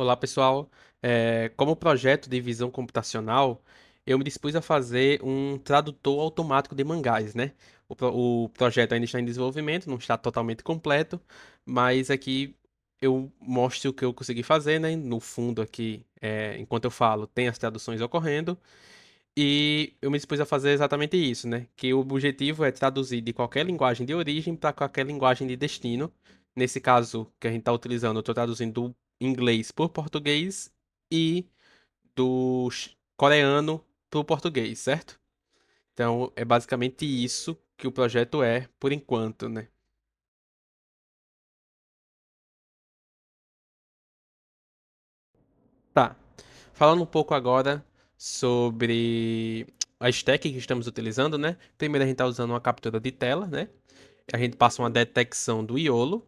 Olá, pessoal. Como projeto de visão computacional, eu me dispus a fazer um tradutor automático de mangás, né? O projeto ainda está em desenvolvimento, não está totalmente completo, mas aqui eu mostro o que eu consegui fazer, né? No fundo aqui, enquanto eu falo, tem as traduções ocorrendo, e eu me dispus a fazer exatamente isso, né? Que o objetivo é traduzir de qualquer linguagem de origem para qualquer linguagem de destino. Nesse caso que a gente está utilizando, eu estou traduzindo do inglês por português e do coreano para o português, certo? Então é basicamente isso que o projeto é por enquanto, né? Tá. Falando um pouco agora sobre a stack que estamos utilizando, né? Primeiro a gente está usando uma captura de tela, né? A gente passa uma detecção do iolo.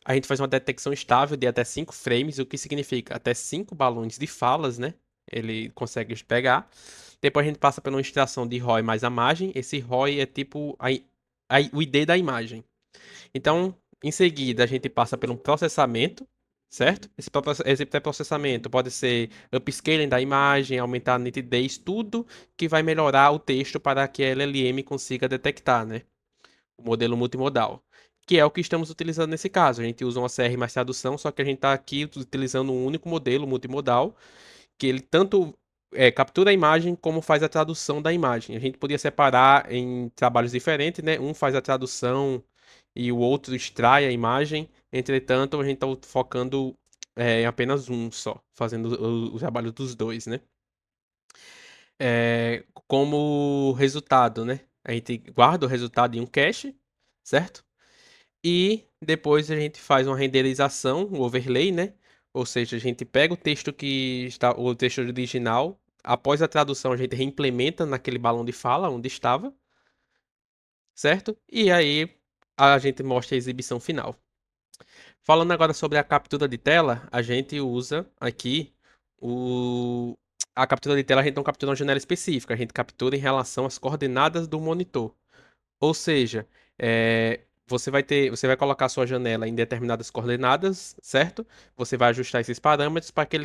A gente faz uma detecção estável de até 5 frames, o que significa até 5 balões de falas, né? Ele consegue pegar. Depois a gente passa por uma extração de ROI mais a margem. Esse ROI é tipo o ID da imagem. Então, em seguida, a gente passa por um processamento, certo? Esse pré-processamento pode ser upscaling da imagem, aumentar a nitidez, tudo que vai melhorar o texto para que a LLM consiga detectar, né? O modelo multimodal, que é o que estamos utilizando nesse caso. A gente usa uma CR mais tradução, só que a gente está aqui utilizando um único modelo multimodal, que ele tanto captura a imagem como faz a tradução da imagem. A gente podia separar em trabalhos diferentes, né? Um faz a tradução e o outro extrai a imagem. Entretanto, a gente está focando em apenas um só, fazendo o trabalho dos dois, né? Como resultado, né? A gente guarda o resultado em um cache, certo? E depois a gente faz uma renderização, um overlay, né? Ou seja, a gente pega o texto que está, o texto original, após a tradução a gente reimplementa naquele balão de fala onde estava, certo? E aí a gente mostra a exibição final. Falando agora sobre a captura de tela, a gente usa aqui o a captura de tela, a gente não captura uma janela específica, a gente captura em relação às coordenadas do monitor. Ou seja, você vai colocar a sua janela em determinadas coordenadas, certo? Você vai ajustar esses parâmetros para que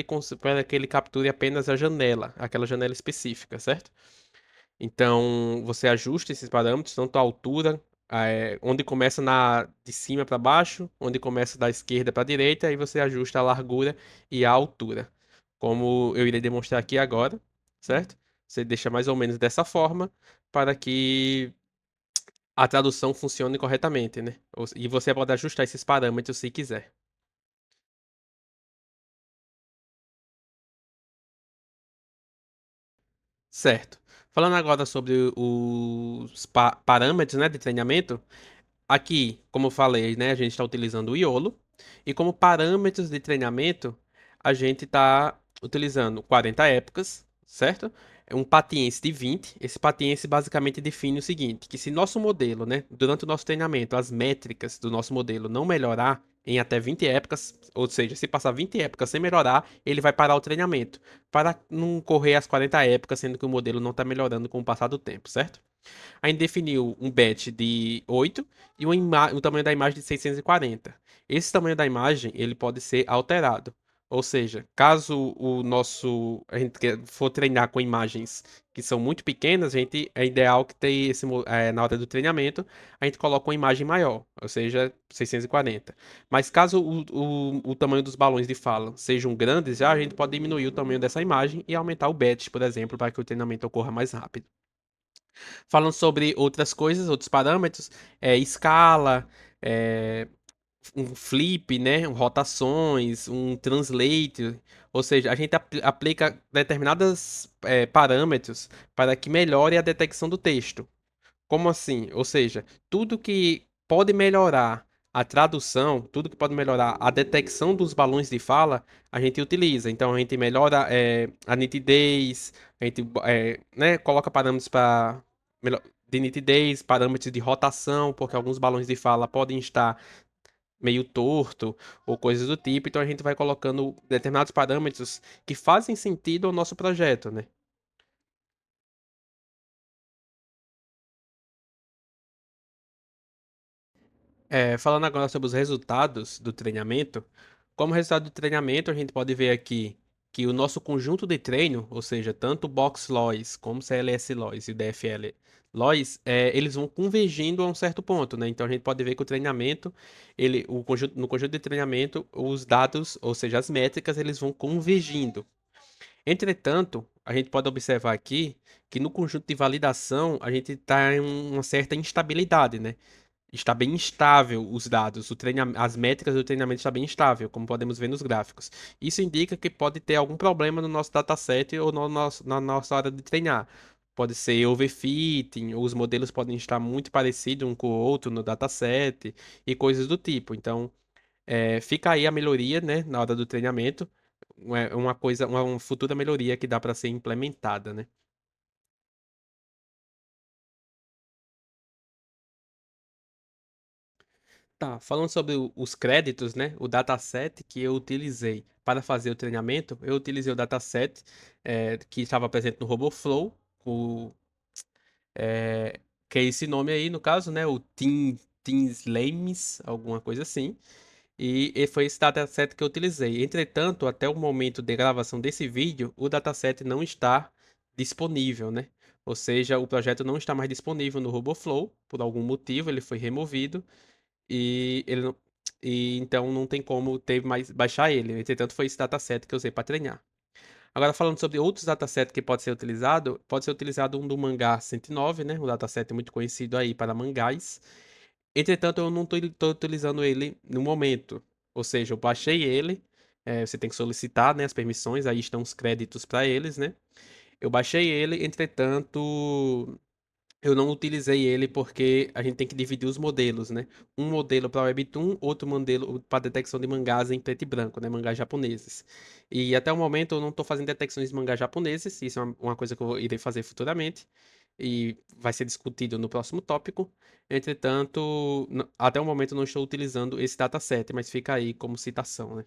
ele capture apenas a janela, aquela janela específica, certo? Então, você ajusta esses parâmetros, tanto a altura, onde começa de cima para baixo, onde começa da esquerda para a direita, aí você ajusta a largura e a altura. Como eu irei demonstrar aqui agora, certo? Você deixa mais ou menos dessa forma para que a tradução funcione corretamente, né? E você pode ajustar esses parâmetros se quiser. Certo. Falando agora sobre os parâmetros, né, de treinamento, aqui, como eu falei, né, a gente está utilizando o Iolo, e como parâmetros de treinamento, a gente está utilizando 40 épocas, certo? É um patience de 20. Esse patience basicamente define o seguinte, que se nosso modelo, né, durante o nosso treinamento, as métricas do nosso modelo não melhorar em até 20 épocas, ou seja, se passar 20 épocas sem melhorar, ele vai parar o treinamento, para não correr as 40 épocas, sendo que o modelo não está melhorando com o passar do tempo, certo? A gente definiu um batch de 8 e o tamanho da imagem de 640. Esse tamanho da imagem, ele pode ser alterado. Ou seja, caso a gente for treinar com imagens que são muito pequenas, é ideal que tenha na hora do treinamento, a gente coloque uma imagem maior, ou seja, 640. Mas caso o tamanho dos balões de fala sejam grandes, já a gente pode diminuir o tamanho dessa imagem e aumentar o batch, por exemplo, para que o treinamento ocorra mais rápido. Falando sobre outras coisas, outros parâmetros, escala, é, um flip, né, rotações, um translate, ou seja, a gente aplica determinados parâmetros para que melhore a detecção do texto. Como assim? Ou seja, tudo que pode melhorar a tradução, tudo que pode melhorar a detecção dos balões de fala, a gente utiliza. Então a gente melhora a nitidez, a gente né, coloca parâmetros para de nitidez, parâmetros de rotação, porque alguns balões de fala podem estar meio torto ou coisas do tipo. Então a gente vai colocando determinados parâmetros que fazem sentido ao nosso projeto, né? Falando agora sobre os resultados do treinamento. Como resultado do treinamento, a gente pode ver aqui que o nosso conjunto de treino, ou seja, tanto o Box Loss como o CLS Loss e o DFL Loss, eles vão convergindo a um certo ponto, né? Então a gente pode ver que o treinamento, no conjunto de treinamento, os dados, ou seja, as métricas, eles vão convergindo. Entretanto, a gente pode observar aqui que no conjunto de validação a gente está em uma certa instabilidade, né? Está bem instável os dados, as métricas do treinamento está bem instável, como podemos ver nos gráficos. Isso indica que pode ter algum problema no nosso dataset ou na nossa hora de treinar. Pode ser overfitting, ou os modelos podem estar muito parecidos um com o outro no dataset e coisas do tipo. Então, fica aí a melhoria, né, na hora do treinamento. Uma coisa, uma futura melhoria que dá para ser implementada, né? Tá, falando sobre os créditos, né? O dataset que eu utilizei para fazer o treinamento, eu utilizei o dataset que estava presente no RoboFlow, o, que é esse nome aí, no caso, né? O Team Slames, alguma coisa assim. E foi esse dataset que eu utilizei. Entretanto, até o momento de gravação desse vídeo, o dataset não está disponível, né? Ou seja, o projeto não está mais disponível no RoboFlow, por algum motivo, ele foi removido. E ele não, e então não tem como ter mais baixar ele. Entretanto, foi esse dataset que eu usei para treinar. Agora falando sobre outros datasets que pode ser utilizado um do Mangá 109, né? Um dataset muito conhecido aí para mangás. Entretanto, eu não estou utilizando ele no momento. Ou seja, eu baixei ele, você tem que solicitar, né, as permissões, aí estão os créditos para eles, né? Eu baixei ele, entretanto, eu não utilizei ele porque a gente tem que dividir os modelos, né? Um modelo para Webtoon, outro modelo para detecção de mangás em preto e branco, né? Mangás japoneses. E até o momento eu não estou fazendo detecções de mangás japoneses, isso é uma coisa que eu irei fazer futuramente. E vai ser discutido no próximo tópico. Entretanto, até o momento eu não estou utilizando esse dataset, mas fica aí como citação, né?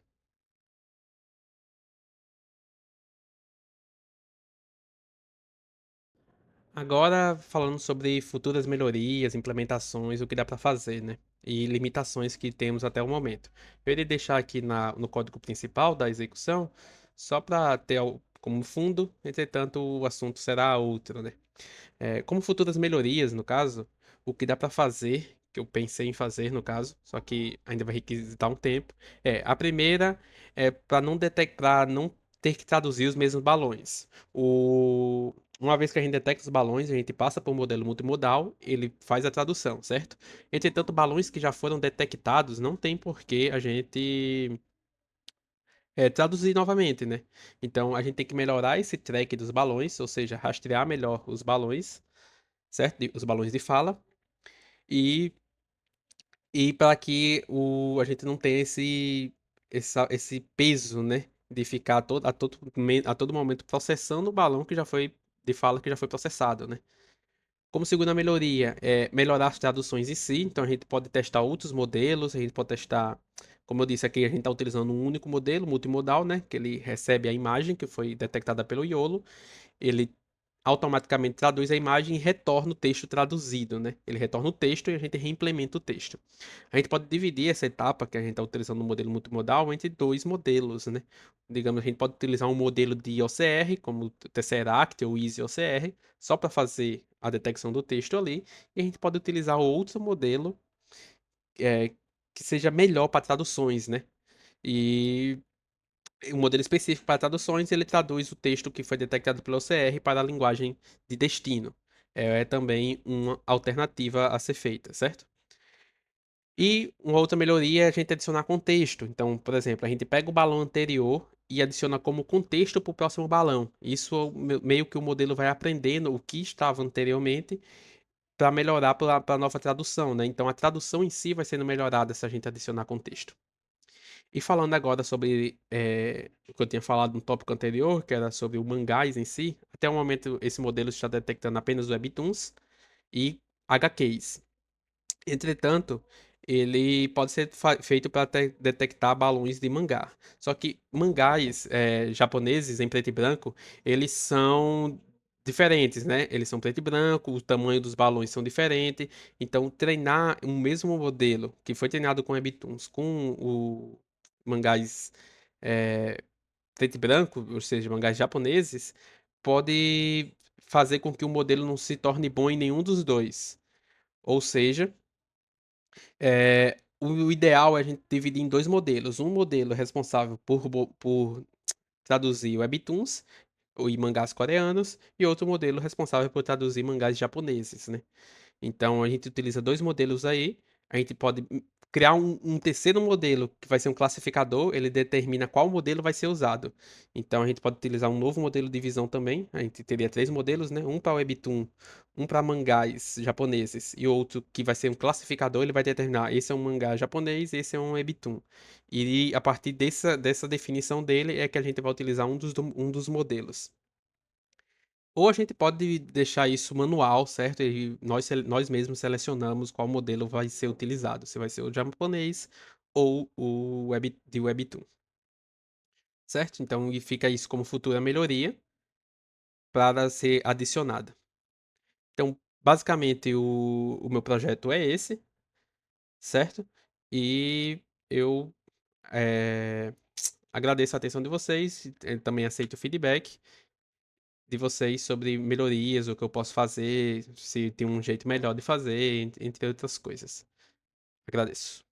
Agora, falando sobre futuras melhorias, implementações, o que dá para fazer, né? E limitações que temos até o momento. Eu irei deixar aqui no código principal da execução, só para ter como fundo, entretanto, o assunto será outro, né? Como futuras melhorias, no caso, o que dá para fazer, que eu pensei em fazer, no caso, só que ainda vai requisitar um tempo, a primeira é para não detectar, não ter que traduzir os mesmos balões. Uma vez que a gente detecta os balões, a gente passa para o modelo multimodal, ele faz a tradução, certo? Entretanto, balões que já foram detectados, não tem por que a gente traduzir novamente, né? Então, a gente tem que melhorar esse track dos balões, ou seja, rastrear melhor os balões, certo? Os balões de fala. E, e para que a gente não tenha esse peso, né? De ficar a todo momento processando o balão que já foi, de fala que já foi processado, né? Como segunda melhoria, é melhorar as traduções em si. Então a gente pode testar outros modelos, a gente pode testar, como eu disse aqui, a gente está utilizando um único modelo, multimodal, né? Que ele recebe a imagem que foi detectada pelo Iolo, ele automaticamente traduz a imagem e retorna o texto traduzido, né? Ele retorna o texto e a gente reimplementa o texto. A gente pode dividir essa etapa que a gente está utilizando no modelo multimodal entre dois modelos, né? Digamos, a gente pode utilizar um modelo de OCR, como o Tesseract ou Easy OCR, só para fazer a detecção do texto ali, e a gente pode utilizar outro modelo é, que seja melhor para traduções, né? E um modelo específico para traduções, ele traduz o texto que foi detectado pelo OCR para a linguagem de destino. É também uma alternativa a ser feita, certo? E uma outra melhoria é a gente adicionar contexto. Então, por exemplo, a gente pega o balão anterior e adiciona como contexto para o próximo balão. Isso meio que o modelo vai aprendendo o que estava anteriormente para melhorar para a nova tradução, né? Então, a tradução em si vai sendo melhorada se a gente adicionar contexto. E falando agora sobre o que eu tinha falado no tópico anterior, que era sobre o mangás em si, até o momento esse modelo está detectando apenas webtoons e HQs. Entretanto, ele pode ser feito para detectar balões de mangá. Só que mangás japoneses em preto e branco, eles são diferentes, né? Eles são preto e branco, o tamanho dos balões são diferentes. Então, treinar um mesmo modelo que foi treinado com webtoons com mangás é, preto e branco, ou seja, mangás japoneses, pode fazer com que o modelo não se torne bom em nenhum dos dois. Ou seja, o ideal é a gente dividir em dois modelos. Um modelo responsável por traduzir webtoons e mangás coreanos, e outro modelo responsável por traduzir mangás japoneses, né? Então a gente utiliza dois modelos aí. A gente pode criar um terceiro modelo que vai ser um classificador, ele determina qual modelo vai ser usado. Então a gente pode utilizar um novo modelo de visão também. A gente teria três modelos, né? Um para Webtoon, um para mangás japoneses e outro que vai ser um classificador, ele vai determinar esse é um mangá japonês, esse é um Webtoon. E a partir dessa definição dele é que a gente vai utilizar um dos modelos. Ou a gente pode deixar isso manual, certo? E nós mesmos selecionamos qual modelo vai ser utilizado, se vai ser o japonês ou o de Webtoon, certo? Então, e fica isso como futura melhoria para ser adicionada. Então, basicamente, o meu projeto é esse, certo? E eu eh, agradeço a atenção de vocês, também aceito o feedback de vocês sobre melhorias, o que eu posso fazer, se tem um jeito melhor de fazer, entre outras coisas. Agradeço.